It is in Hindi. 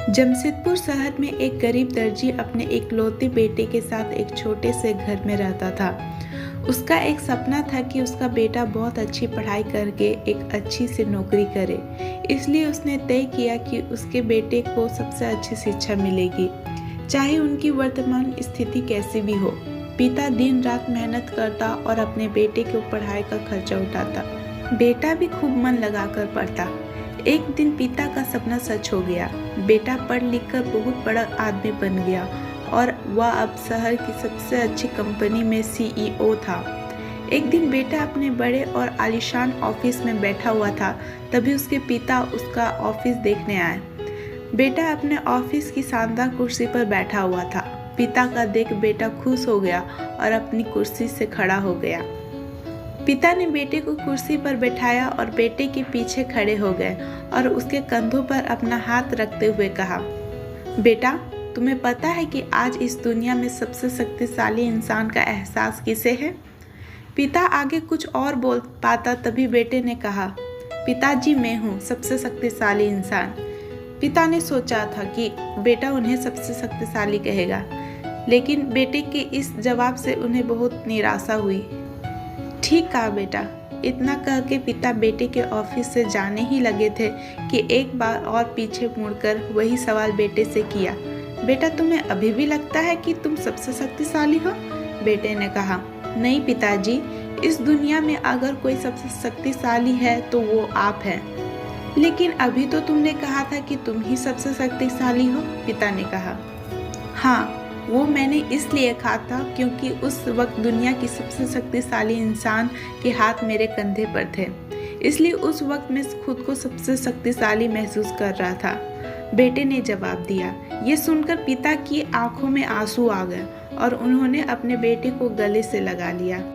जमशेदपुर शहर में एक गरीब दर्जी अपने इकलौते बेटे के साथ एक छोटे से घर में रहता था। उसका एक सपना था कि उसका बेटा बहुत अच्छी पढ़ाई करके एक अच्छी सी नौकरी करे। इसलिए उसने तय किया कि उसके बेटे को सबसे अच्छी शिक्षा मिलेगी, चाहे उनकी वर्तमान स्थिति कैसी भी हो। पिता दिन रात मेहनत करता और अपने बेटे को पढ़ाई का खर्चा उठाता। बेटा भी खूब मन लगाकर पढ़ता। एक दिन पिता का सपना सच हो गया। बेटा पढ़ लिख कर बहुत बड़ा आदमी बन गया और वह अब शहर की सबसे अच्छी कंपनी में CEO था। एक दिन बेटा अपने बड़े और आलीशान ऑफिस में बैठा हुआ था, तभी उसके पिता उसका ऑफिस देखने आए। बेटा अपने ऑफिस की शानदार कुर्सी पर बैठा हुआ था। पिता का देख बेटा खुश हो गया और अपनी कुर्सी से खड़ा हो गया। पिता ने बेटे को कुर्सी पर बैठाया और बेटे के पीछे खड़े हो गए और उसके कंधों पर अपना हाथ रखते हुए कहा, बेटा, तुम्हें पता है कि आज इस दुनिया में सबसे शक्तिशाली इंसान का एहसास किसे है? पिता आगे कुछ और बोल पाता, तभी बेटे ने कहा, पिताजी, मैं हूँ सबसे शक्तिशाली इंसान। पिता ने सोचा था कि बेटा उन्हें सबसे शक्तिशाली कहेगा, लेकिन बेटे के इस जवाब से उन्हें बहुत निराशा हुई। ठीक कहा बेटा। इतना कह के पिता बेटे के ऑफिस से जाने ही लगे थे कि एक बार और पीछे मुड़कर वही सवाल बेटे से किया, बेटा, तुम्हें अभी भी लगता है कि तुम सबसे शक्तिशाली हो? बेटे ने कहा, नहीं पिताजी, इस दुनिया में अगर कोई सबसे शक्तिशाली है तो वो आप हैं। लेकिन अभी तो तुमने कहा था कि तुम ही सबसे शक्तिशाली हो, पिता ने कहा। हाँ, वो मैंने इसलिए कहा था क्योंकि उस वक्त दुनिया की सबसे शक्तिशाली इंसान के हाथ मेरे कंधे पर थे, इसलिए उस वक्त मैं खुद को सबसे शक्तिशाली महसूस कर रहा था, बेटे ने जवाब दिया। ये सुनकर पिता की आंखों में आंसू आ गए और उन्होंने अपने बेटे को गले से लगा लिया।